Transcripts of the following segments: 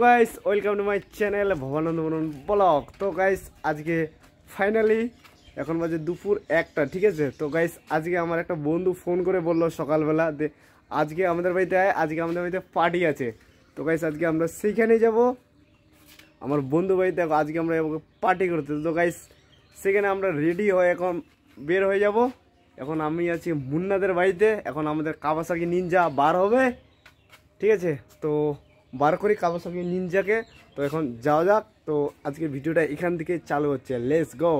Guys welcome to my channel Bhabananda Barun vlog. তো guys আজকে finally এখন বাজে দুপুর 1টা, ঠিক আছে। তো গাইস আজকে আমার একটা বন্ধু ফোন করে বললো সকালবেলা আজকে আমাদের বাড়িতে আজকে আমাদের বাড়িতে পার্টি আছে। তো গাইস আজকে আমরা সেইখানেই যাব, আমার বন্ধু বাড়িতে আজকে আমরা পার্টি করতে। তো গাইস সেখানে আমরা রেডি হয়ে এখন বের হয়ে যাব। এখন আমি আছি মুন্নাদের বাড়িতে, এখন আমাদের কাওয়াসাকি নিনজা বার হবে, ঠিক আছে। তো বার করি কাওয়াসাকি নিনজাকে, তো এখন যাওয়া যাক। তো আজকে ভিডিওটা এখান থেকে চালু হচ্ছে, লেটস গো।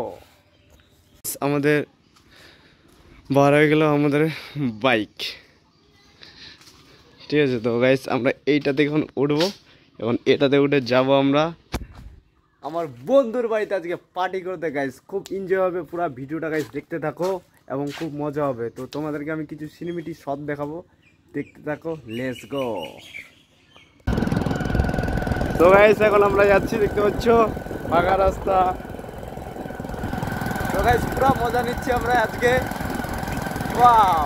আমাদের বার হয়ে গেল আমাদের বাইক, ঠিক আছে। তো গাইস আমরা এইটাতে এখন উঠবো, এখন এটাতে উঠে যাব আমরা আমার বন্ধুর বাড়িতে আজকে পার্টি করতে। গাইস খুব এনজয় হবে, পুরো ভিডিওটা গাইস দেখতে থাকো এবং খুব মজা হবে। তো তোমাদেরকে আমি কিছু সিনেমেটিক শট দেখাবো, দেখতে থাকো, লেটস গো। তো গাইস এখন আমরা যাচ্ছি, দেখতে পাচ্ছ ফাঁকা রাস্তা। তো গাইস পুরো মজা নিচ্ছি আমরা আজকে, ওয়াও।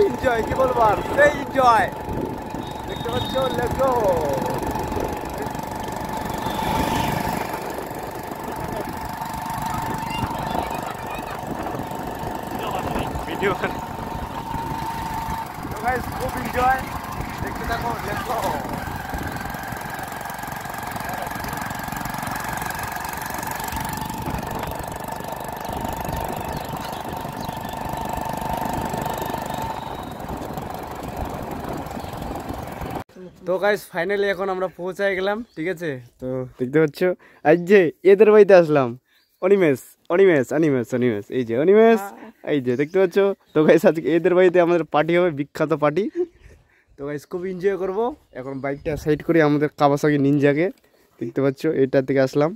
এনজয় কি বলবো আর, সেই এনজয় দেখতে পাচ্ছ, লেটস গো। ভিডিও তো গাইস খুব এনজয় দেখতে থাকো, লেটস গো। তো গাইস ফাইনালি এখন আমরা পৌঁছায় গেলাম, ঠিক আছে। তো দেখতে পাচ্ছ আজ যে এদের বাড়িতে আসলাম, অনিমেষ অনিমেষ অনিমেষ অনিমেষ, এই যে অনিমেষ, এই যে দেখতে পাচ্ছ। তো গাইস আজকে এদের বাড়িতে আমাদের পার্টি হবে, বিখ্যাত পার্টি। তো গাইস খুব এনজয় করব। এখন বাইকটা সাইড করি আমাদের কাওয়াসাকি নিনজাকে, দেখতে পাচ্ছ এটা থেকে আসলাম,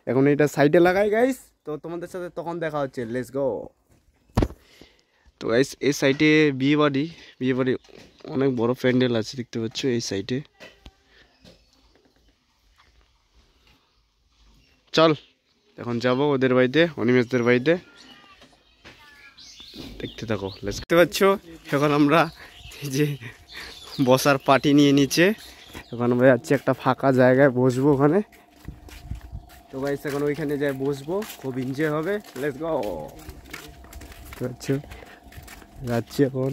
এখন এটা সাইডে লাগাই গাইস। তো তোমাদের সাথে তখন দেখা হচ্ছে, লেটস গো। তো গাইস এই সাইডে বিয়ে বাড়ি অনেক বড় প্যান্ডেল আছে, দেখতে পাচ্ছ এই সাইডে। চল এখন যাব ওদের বাড়িতে, অনিমেষদের বাড়িতে, দেখতে থাকো। দেখতে পাচ্ছ এখন আমরা এই যে বসার পার্টি নিয়ে নিচে, এখন আমরা যাচ্ছি একটা ফাঁকা জায়গায় বসবো ওখানে। তো গাইস এখন ওইখানে যাই বসবো, খুব এনজয় হবে, লেটস গো। যাচ্ছি এখন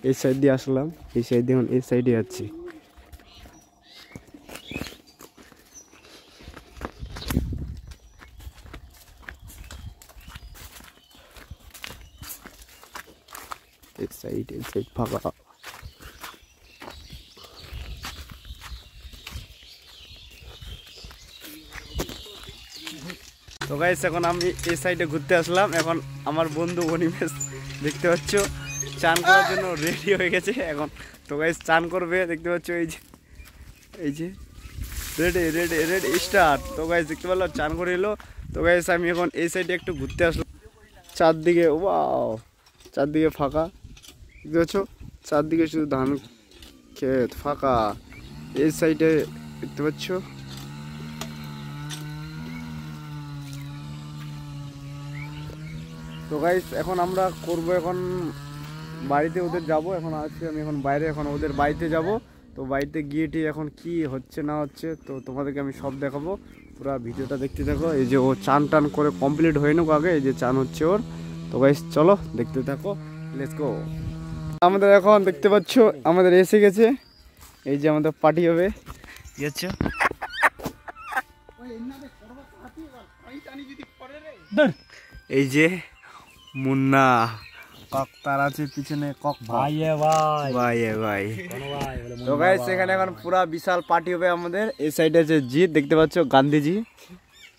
এই সাইড দিয়ে আসলাম, এই সাইড দিয়ে এখন এই সাইডে যাচ্ছি। এই সাইড ফাঁকা। তো গাইস এখন আমি এই সাইডে ঘুরতে আসলাম, এখন আমার বন্ধু অনিমেষ দেখতে পাচ্ছ চান করার জন্য রেডি হয়ে গেছে এখন। তো গাইস চান করবে, দেখতে পাচ্ছ এই যে রেডি রেডি রেডি স্টার্ট। তো গাইস দেখতে পেলো চান করে এলো। তো গাইস আমি এখন এই সাইডে একটু ঘুরতে আসলাম, চারদিকে ওয়াও, চারদিকে ফাঁকা, দেখতে পাচ্ছ চারদিকে শুধু ধান ক্ষেত ফাঁকা। এই সাইডে দেখতে পাচ্ছ তো গাইস এখন আমরা করবো, এখন বাড়িতে ওদের যাব। এখন আজকে আমি এখন বাইরে, এখন ওদের বাড়িতে যাব। তো বাড়িতে গিয়েটি এখন কি হচ্ছে না হচ্ছে তো তোমাদেরকে আমি সব দেখাবো, পুরো ভিডিওটা দেখতে থাকো। এই যে ও চান টান করে কমপ্লিট হয়ে নুক আগে, এই যে চান হচ্ছে ওর। তো গাইস চলো দেখতে থাকো, লেটস গো। আমাদের এখন দেখতে পাচ্ছ আমাদের এসে গেছে, এই যে আমাদের পার্টি হবে, কি হচ্ছে এই যে মুন্না কক্তার আছে পিছনে, ভাই ভাই। তো গাইস এখানে এখন পুরা বিশাল পার্টি হবে আমাদের। এই সাইডে আছে জিৎ, দেখতে পাচ্ছ গান্ধীজি,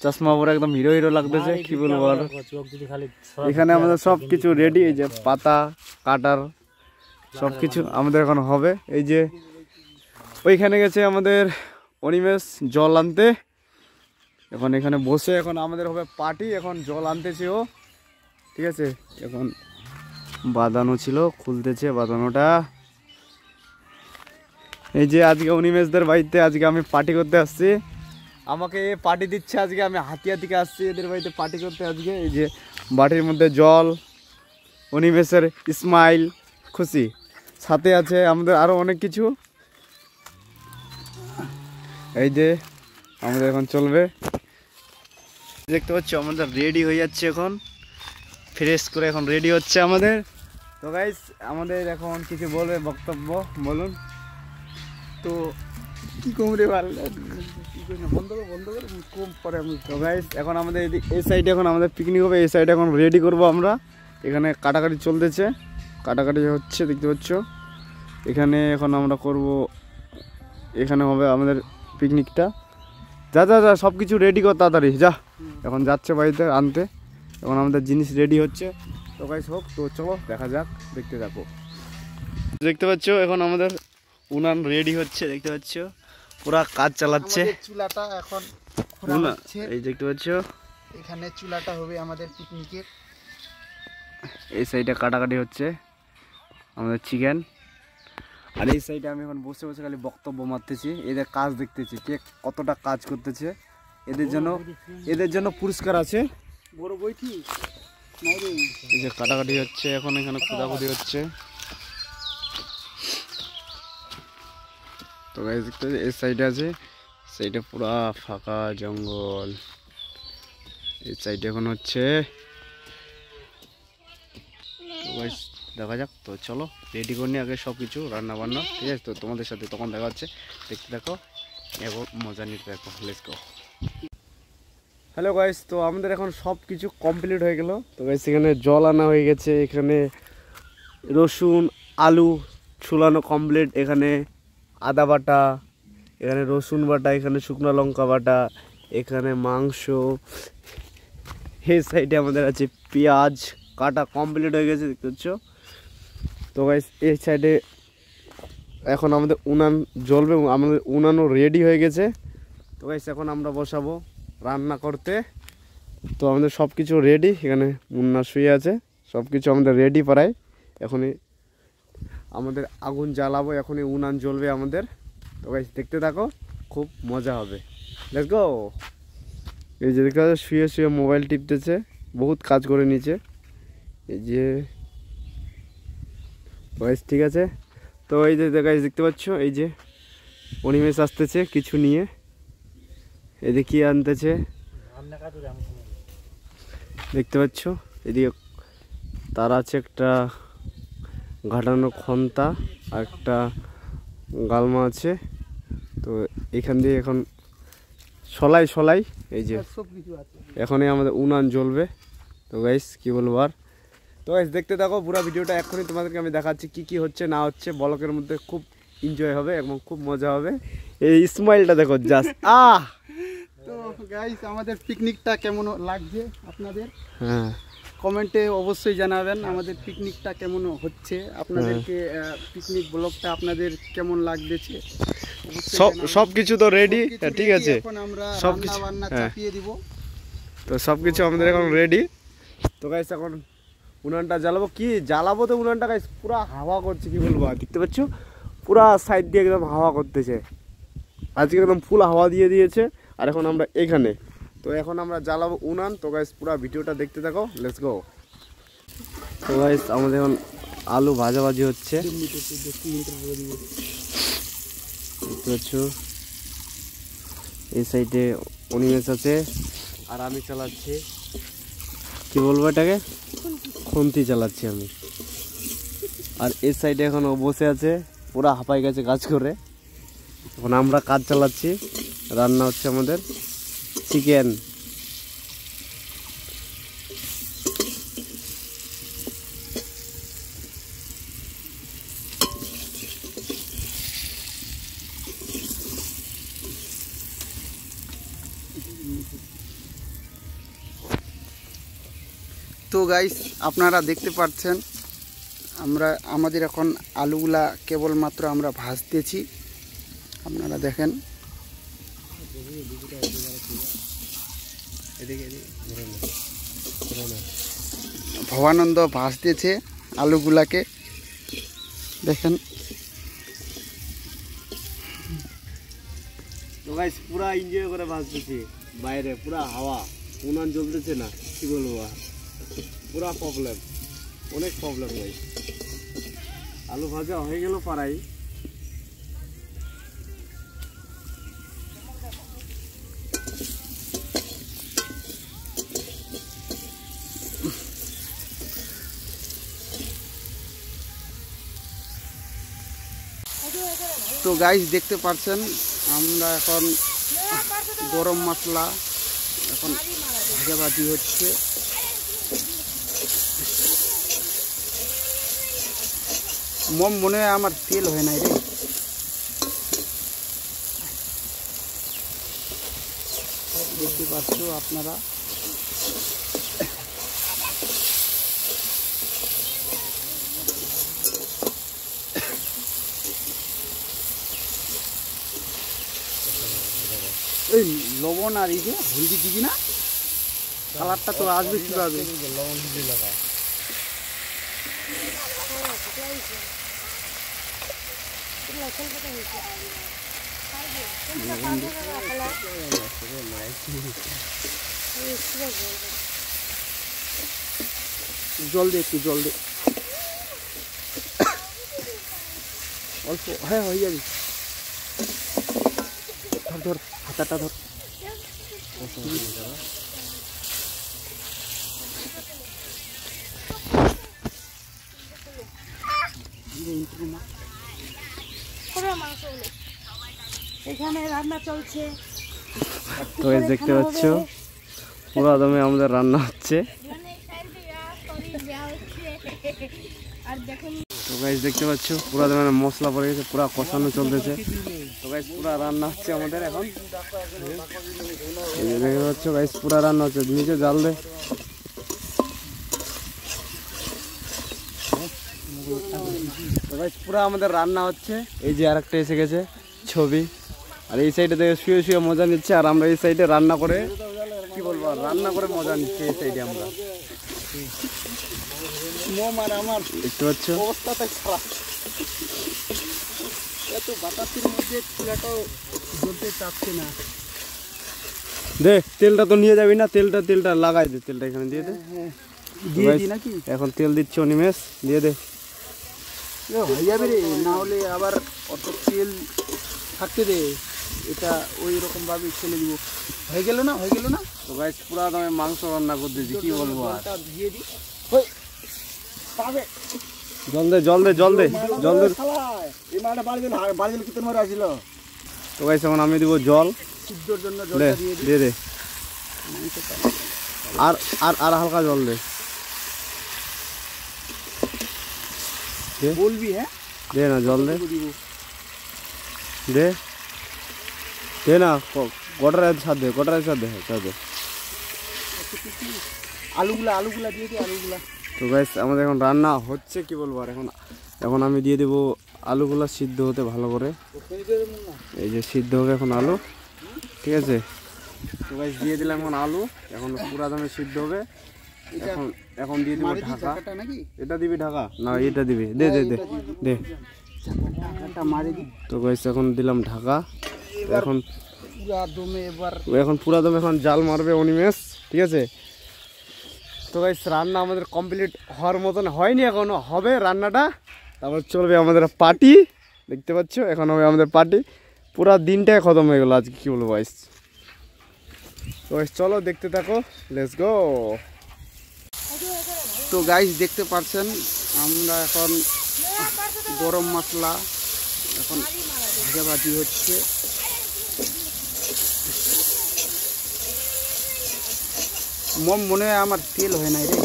চশমা পরে একদম হিরো হিরো লাগতেছে, কি বলবো আর। এখানে আমাদের সব কিছু রেডি, এই যে পাতা কাটার সব কিছু আমাদের এখন হবে। এই যে ওইখানে গেছে আমাদের অনিমেষ জল আনতে, এখন এখানে বসে এখন আমাদের হবে পার্টি। এখন জল আনতেছে ও, ঠিক আছে। এখন বাঁধানো ছিল, খুলতেছে বাঁধানোটা। এই যে আজকে অনিমেষদের বাড়িতে আজকে আমি পার্টি করতে আসছি, আমাকে পার্টি দিচ্ছে আজকে। আমি হাতিয়া থেকে আসছি এদের বাড়িতে পার্টি করতে আজকে। এই যে বাটির মধ্যে জল, অনিমেষের স্মাইল, খুশি, সাথে আছে আমাদের আরও অনেক কিছু। এই যে আমাদের এখন চলবে, দেখতে পাচ্ছ আমাদের রেডি হয়ে যাচ্ছে এখন, ফ্রেশ করে এখন রেডি হচ্ছে আমাদের। তো গাইস আমাদের এখন কিছু বলবে, বক্তব্য বলুন। তো কি কমরে ভালো বন্ধ করে কম পরে আমি। তো গাইস এখন আমাদের এই সাইডে এখন আমাদের পিকনিক হবে, এই সাইডে এখন রেডি করব আমরা। এখানে কাটাকাটি চলতেছে, কাটাকাটি হচ্ছে দেখতে পাচ্ছ। এখানে এখন আমরা করব, এখানে হবে আমাদের পিকনিকটা। যা যা যা সব কিছু রেডি কর তাড়াতাড়ি যা। এখন যাচ্ছে বাড়িতে আনতে, এখন আমাদের জিনিস রেডি হচ্ছে। তো গাইস হোক, তো চলো দেখা যাক, দেখতে থাকো। দেখতে পাচ্ছ এখন আমাদের উনান রেডি হচ্ছে, দেখতে পাচ্ছ পুরা কাজ চালাচ্ছে। চুলাটা এখন এই দেখতে পাচ্ছ, এখানে চুলাটা হবে আমাদের পিকনিকের। এই সাইডে কাটাকাটি হচ্ছে আমাদের চিকেন, আর এই সাইডে আমি এখন বসে বসে খালি বক্তব্য মারতেছি, এদের কাজ দেখতেছি কে কতটা কাজ করতেছে। এদের জন্য পুরস্কার আছে। বড় বইটি এই যে কাটাকাটি হচ্ছে এখন, এখানে খোদাখুদি হচ্ছে। তো গাইস দেখতে এই সাইডে আছে, সাইডে পুরা ফাঁকা জঙ্গল। এই সাইডে এখন হচ্ছে, তো গাইস দেখা যাক। তো চলো রেডি করে নিই আগে সব কিছু রান্না বান্না, ঠিক আছে। তো তোমাদের সাথে তখন দেখা হচ্ছে, দেখতে দেখো এবং মজা নিতে দেখো। Let's go. হ্যালো গাইস, তো আমাদের এখন সব কিছু কমপ্লিট হয়ে গেল। তো গাইস এখানে জল আনা হয়ে গেছে, এখানে রসুন আলু ছুলানো কমপ্লিট, এখানে আদা বাটা, এখানে রসুন বাটা, এখানে শুকনো লঙ্কা বাটা, এখানে মাংস, এই সাইডে আমাদের আছে পেঁয়াজ কাটা কমপ্লিট হয়ে গেছে দেখতে পাচ্ছ। তো গাইস এই সাইডে এখন আমাদের উনান জ্বলবে, আমাদের উনানও রেডি হয়ে গেছে। তো গাইস এখন আমরা বসাবো রান্না করতে। তো আমাদের সব কিছু রেডি, এখানে মুন্না শুয়ে আছে, সব কিছু আমাদের রেডি প্রায়। এখনই আমাদের আগুন জ্বালাবো, এখনই উনান জ্বলবে আমাদের। তো গাইস দেখতে থাকো, খুব মজা হবে। Let's go. এই যে দেখতে পাচ্ছ শুয়ে শুয়ে মোবাইল টিপতেছে, বহুত কাজ করে নিচে। এই যে গাইস ঠিক আছে। তো এই যে গাইস দেখতে পাচ্ছ, এই যে অনিমেষ আসতেছে কিছু নিয়ে, এদিকে কি আনতেছে দেখতে পাচ্ছ। এদিকে তার আছে একটা ঘাটানো খন্তা আর একটা গালমা আছে। তো এখান দিয়ে এখন সলাই এই যে এখনই আমাদের উনান জ্বলবে। তো গাইস কি বলবো আর। তো গাইস দেখতে থাকো পুরো ভিডিওটা, এখনই তোমাদেরকে আমি দেখাচ্ছি কি কি হচ্ছে না হচ্ছে। ব্লকের মধ্যে খুব এনজয় হবে এবং খুব মজা হবে। এই স্মাইলটা দেখো জাস্ট আহ। তো গাইস আমাদের পিকনিকটা কেমন লাগছে আপনাদের, হ্যাঁ কমেন্টে অবশ্যই জানাবেন আমাদের পিকনিকটা কেমন হচ্ছে, আপনাদেরকে পিকনিক ব্লগটা আপনাদের কেমন লাগতেছে। সব কিছু তো রেডি, ঠিক আছে। এখন আমরা সব রান্না কিছু বান্না চাপিয়ে দিব। তো সব কিছু আমাদের এখন রেডি। তো গাইস এখন উনানটা জ্বালাবো, কি জ্বালাবো তো উনানটা গাইস পুরা হাওয়া করছে, কি বলবো দেখতে পাচ্ছ পুরা সাইড দিয়ে একদম হাওয়া করতেছে আজকে, একদম ফুল হাওয়া দিয়ে দিয়েছে। আর এখন আমরা এখানে, তো এখন আমরা জ্বালাবো উনান। তো গাইস পুরো ভিডিওটা দেখতে থাকো, লেটস গো। তো গাইস আমাদের এখন আলু ভাজাভাজি হচ্ছে দেখতে পাচ্ছ। এই সাইডে অনিমেষ আছে আর আমি চালাচ্ছি, কি বলবো এটাকে, খুন্তি চালাচ্ছি আমি। আর এই সাইডে এখন ও বসে আছে, পুরা হাঁপাই গেছে কাজ করে। এখন আমরা কাজ চালাচ্ছি, রান্না হচ্ছে আমাদের চিকেন। তো গাইস আপনারা দেখতে পাচ্ছেন আমাদের এখন আলুগুলা কেবলমাত্র আমরা ভাজতেছি, আপনারা দেখেন। ভবানন্দ ভাজতেছে আলুগুলাকে, দেখেন। তো গাইস পুরা এনজয় করে ভাজতেছি, বাইরে পুরা হাওয়া, উনান জ্বলতেছে না, কি বলবো আর, পুরা প্রবলেম, অনেক প্রবলেম গাইস। আলু ভাজা হয়ে গেল পাড়াই। তো গাইস দেখতে পাচ্ছেন আমরা এখন গরম মশলা এখন ভাজাভাজি হচ্ছে। মনে হয় আমার তেল হয় নাই রে। দেখতে পাচ্ছ আপনারা, এই লবণ আর এই যে হলদি দিবি না, কালারটা তো আসবে কিভাবে? লবণ হলদি লাগা। জল দে, একটু জল দে অল্প। হ্যাঁ হয়ে যাবে, ধর ধর হাতাটা ধর। এখানে রান্না চলছে, তো গাইস দেখতে পাচ্ছ পুরো দমে আমাদের রান্না হচ্ছে। তো গাইস দেখতে পাচ্ছ পুরো দমে মশলা পড়ে গেছে, পুরো কষানো চলতেছে। তো গাইস পুরো রান্না হচ্ছে আমাদের এখন, দেখতে পাচ্ছ গাইস পুরো রান্না হচ্ছে। নিচে জাল দে। তো গাইস পুরো আমাদের রান্না হচ্ছে। এই যে আরেকটা এসে গেছে ছবি, আর এই সাইডে দেখে শুয়ে শুয়ে মজা নিচ্ছে, আর আমরা এই সাইডে রান্না করে, কি বলবো, রান্না করে মজা নিচ্ছি এই সাইডে আমরা। আমার দেখতে পাচ্ছ অবস্থাটাই খারাপ, এত বাতাসের মধ্যে চুলাটাও জ্বলতে চাচ্ছে না। দে তেলটা তো নিয়ে যাবি না, তেলটা লাগাই দে, তেলটা এখানে দিয়ে দে। দিয়ে দিই নাকি? এখন তেল দিচ্ছি অনিমেষ, দিয়ে দে। হয়ে যাবে রে, না হলে আবার অত তেল থাকতে দে, এটা ওই রকম ভাবে ছেলে দিব। হয়ে গেল না, হয়ে গেল না। তো গাইস পুরো দামে মাংস রান্না করতেছি, কি বলবো আর। দিয়ে দিই, জল দে জল দে জল দে জল দে। তো গাইস এখন আমি দিব জল, সিদ্ধর জন্য দে জলটা দিয়ে দিই। দিয়ে দে, আর আর আর হালকা জল দে। বলবি হ্যাঁ, দে না জল দে, দিব। দে দে না, গোটার সাথ দে, গোটার সাথ দে, সাথ দে। আলুগুলা দিয়ে দিই, আলুগুলা। তো গাইস আমাদের এখন রান্না হচ্ছে, কি বলবো আর। এখন আমি দিয়ে দেবো আলুগুলো সিদ্ধ হতে ভালো করে। এই যে সিদ্ধ হবে এখন আলু, ঠিক আছে। তো গাইস দিয়ে দিলাম এখন আলু, এখন পুরা দামে সিদ্ধ হবে। এখন দিয়ে দেবো ঢাকা। এটা দিবি ঢাকা না, এটা দিবি, দে দে দে দে। তো গাইস এখন দিলাম ঢাকা। এখন পুরা দমে এখন জাল মারবে অনিমেষ, ঠিক আছে। তো গাইস রান্না আমাদের কমপ্লিট হওয়ার মতন হয়নি, এখনো হবে রান্নাটা। তারপর চলবে আমাদের পার্টি, দেখতে পাচ্ছ এখন হবে আমাদের পার্টি। পুরা দিনটাই খতম হয়ে গেল আজকে, কি বলবো গাইস। তো গাইস চলো দেখতে থাকো, লেটস গো। তো গাইস দেখতে পাচ্ছেন আমরা এখন গরম মশলা এখন ভাজাভাজি হচ্ছে। মনে হয় আমার তেল হয় নাই রে।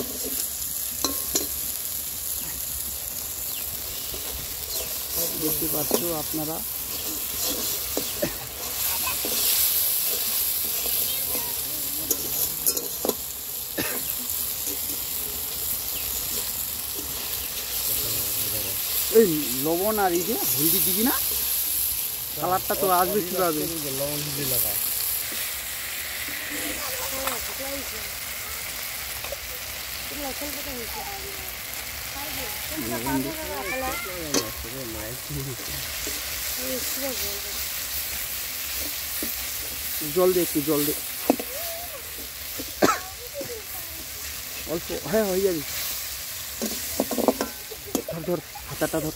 দেখতে পাচ্ছ আপনারা, এই লবণ আর এই যে হলদি দিবি না, কালারটা তো আসবে কিভাবে? লবণ হলদি লাগা। জল দে, একটু জল দে, অল্প। হ্যাঁ হয়ে যাবে। ধর ধর, হাতাটা ধর।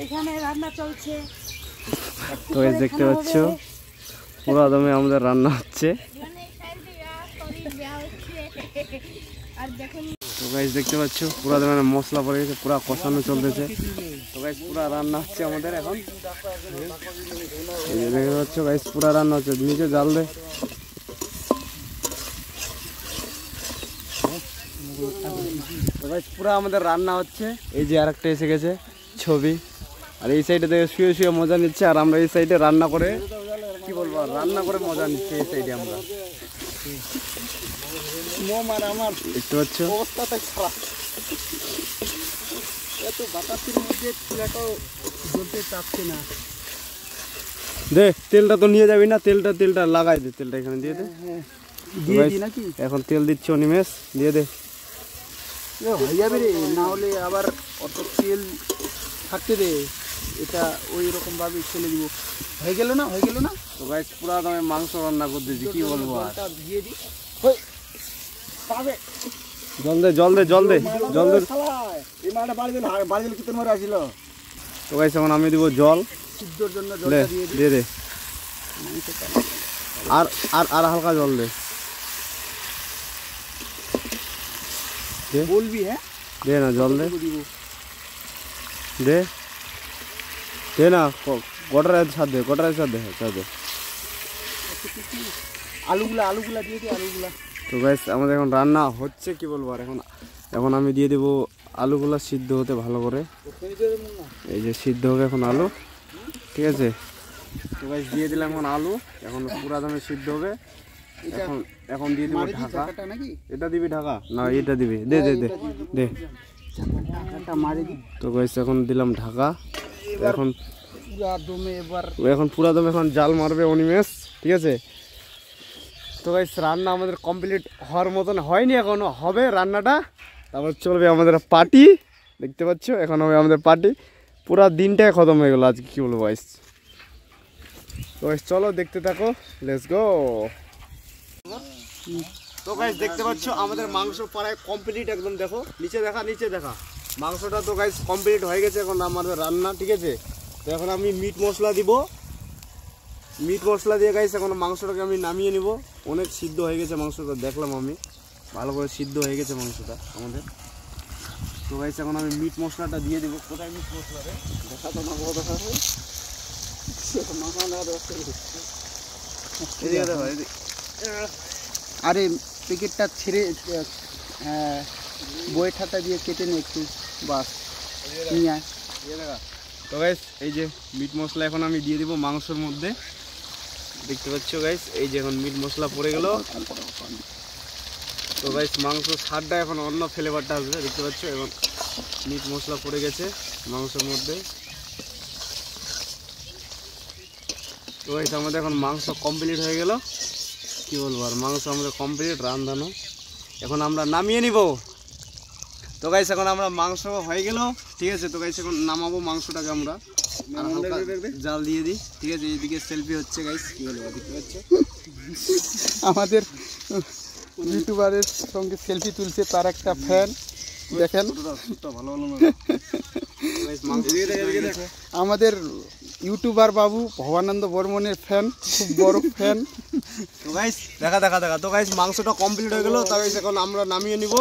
এখানে রান্না চলছে। তো গাইস দেখতে পাচ্ছ পুরো দমে আমাদের রান্না হচ্ছে। তো গাইস দেখতে পাচ্ছ পুরো দমে মশলা পড়ে গেছে, পুরো কষানো চলতেছে। তো গাইস পুরো রান্না হচ্ছে আমাদের এখন। এই যে দেখতে পাচ্ছ গাইস পুরো রান্না হচ্ছে, নিচে জাল দে। তো গাইস পুরো আমাদের রান্না হচ্ছে। এই যে আরেকটা এসে গেছে ছবি, আর এই সাইডে দেখে শুয়ে শুয়ে মজা নিচ্ছে, আর আমরা এই সাইডে রান্না করে কি বলবো, রান্না করে মজা নিচ্ছে এই সাইডে আমরা। দেখতে পাচ্ছ অবস্থাটা খারাপ, এত বাতাসের মধ্যে চুলাটাও জ্বলতে চাচ্ছে না। দে তেলটা তো নিয়ে যাবি না, তেলটা লাগাই দে, তেলটা এখানে দিয়ে দে। দিয়ে দিই নাকি? এখন তেল দিচ্ছি অনিমেষ, দিয়ে দে। হয়ে যাবে রে, না হলে আবার অত তেল থাকতে দে, এটা ওই রকম ভাবে ছেলে দিব। হয়ে গেল না, হয়ে গেল না? তো গাইস পুরা দামে মাংস রান্না করতেছি, কি বলবো আর। জলটা দিয়ে দিই। জল দে জল দে জল দে জল দে। তো গাইস এখন আমি দিব জল, সিদ্ধর জন্য দে জলটা দিয়ে দিই। দিয়ে দে, আর আর আর হালকা জল দে। বলবি হ্যাঁ, দে না জল দে, দিব। দে দে না, কটার সাথ দে, কটার সাথ দে, সাথ দে। আলুগুলা দিয়ে দিই, আলুগুলা। তো গাইস আমাদের এখন রান্না হচ্ছে, কি বলবো আর। এখন আমি দিয়ে দেবো আলুগুলো সিদ্ধ হতে ভালো করে। এই যে সিদ্ধ হবে এখন আলু, ঠিক আছে। তো গাইস দিয়ে দিলাম এখন আলু, এখন পুরা দামে সিদ্ধ হবে। এখন দিয়ে দেবো ঢাকা। নাকি এটা দিবি ঢাকা না, এটা দিবি, দে দে দে দে। ঢাকাটা মারে দিই। তো গাইস এখন দিলাম ঢাকা। এখন পুরা দমে এবার পুরা দমে এখন জাল মারবে অনিমেষ, ঠিক আছে। তো গাইস রান্না আমাদের কমপ্লিট হওয়ার মতন হয়নি, এখনো হবে রান্নাটা। তারপর চলবে আমাদের পার্টি, দেখতে পাচ্ছ এখন হবে আমাদের পার্টি। পুরা দিনটাই খতম হয়ে গেল আজকে, কি বলবো গাইস। তো গাইস চলো দেখতে থাকো, লেটস গো। তো গাইস দেখতে পাচ্ছ আমাদের মাংস প্রায় কমপ্লিট একদম, দেখো নিচে দেখা, নিচে দেখা। মাংসটা তো গাইস কমপ্লিট হয়ে গেছে এখন আমাদের রান্না, ঠিক আছে। তো এখন আমি মিট মশলা দিব, মিট মশলা দিয়ে গাইস এখন মাংসটাকে আমি নামিয়ে নিব। অনেক সিদ্ধ হয়ে গেছে মাংসটা, দেখলাম আমি ভালো করে সিদ্ধ হয়ে গেছে মাংসটা আমাদের। তো গাইস এখন আমি মিট মশলাটা দিয়ে দিব। কোথায় মিট মশলা রে, দেখা তো না, বড় দেখা হয়। আরে প্যাকেটটা ছেড়ে বইটাটা দিয়ে কেটে নে একটু, বাস নিয়ে আয়। তো গাইস এই যে মিট মশলা এখন আমি দিয়ে দিব মাংসের মধ্যে, দেখতে পাচ্ছ গাইস। এই যে এখন মিট মশলা পড়ে গেল। তো গাইস মাংস স্বাদটা এখন অন্য ফ্লেভারটা আসবে, দেখতে পাচ্ছ। এখন মিট মশলা পড়ে গেছে মাংসের মধ্যে। তো গাইস আমাদের এখন মাংস কমপ্লিট হয়ে গেল, কি বলবো আর। মাংস আমাদের কমপ্লিট রান্ধানো, এখন আমরা নামিয়ে নিব। তো গাইস এখন আমরা মাংস হয়ে গেল, ঠিক আছে। তো গাইস এখন নামাবো মাংসটাকে আমরা, আর হালকা জাল দিয়ে দিই, ঠিক আছে। এইদিকে সেলফি হচ্ছে গাইস, কি বলবো, দেখতে পাচ্ছ। আমাদের ইউটিউবারের সঙ্গে সেলফি তুলছে তার একটা ফ্যান, দেখেন। আমাদের ইউটিউবার বাবু ভবানন্দ বর্মনের ফ্যান, খুব বড় ফ্যান। তো গাইস দেখা দেখা দেখা। তো গাইস মাংসটা কমপ্লিট হয়ে গেল। তাই এখন আমরা নামিয়ে নিব।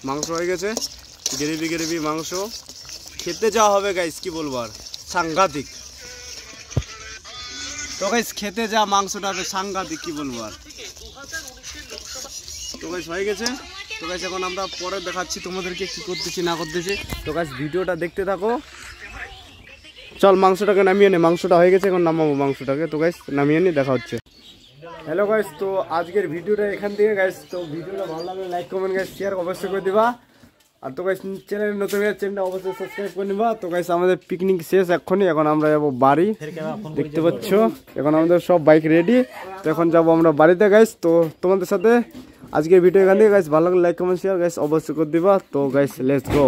মাংস হয়ে গেছে, গ্রেভি গ্রেভি মাংস, খেতে যাওয়া হবে গাইস, কি বলবো আর, সাংঘাতিক। তো গাইস খেতে যা মাংসটা হবে সাংঘাতিক, কি বলবো আর। তো গাইস হয়ে গেছে। তো গাইস এখন আমরা পরে দেখাচ্ছি তোমাদেরকে কি করতেছি না করতেছি। তো গাইস ভিডিওটা দেখতে থাকো, চল মাংসটাকে নামিয়ে নে, মাংসটা হয়ে গেছে, এখন নামাবো মাংসটাকে। তো গাইস নামিয়ে নি, দেখা হচ্ছে। হ্যালো গাইস, তো আজকের ভিডিওটা এখান থেকে গাইস। তো ভিডিওটা ভালো লাগলে লাইক কমেন্ট গাইস শেয়ার অবশ্যই করে দিবা। আর তো গাইস চ্যানেল নতুন চ্যানেলটা অবশ্যই সাবস্ক্রাইব করে নিবা। তো গাইস আমাদের পিকনিক শেষ এখনই, এখন আমরা যাবো বাড়ি। দেখতে পাচ্ছ এখন আমাদের সব বাইক রেডি। তো এখন যাবো আমরা বাড়িতে গাইস। তো তোমাদের সাথে আজকের ভিডিও এখান থেকে গাইস, ভালো লাগলে লাইক কমেন্ট শেয়ার গাইস অবশ্যই করে দিবা। তো গাইস লেটস গো।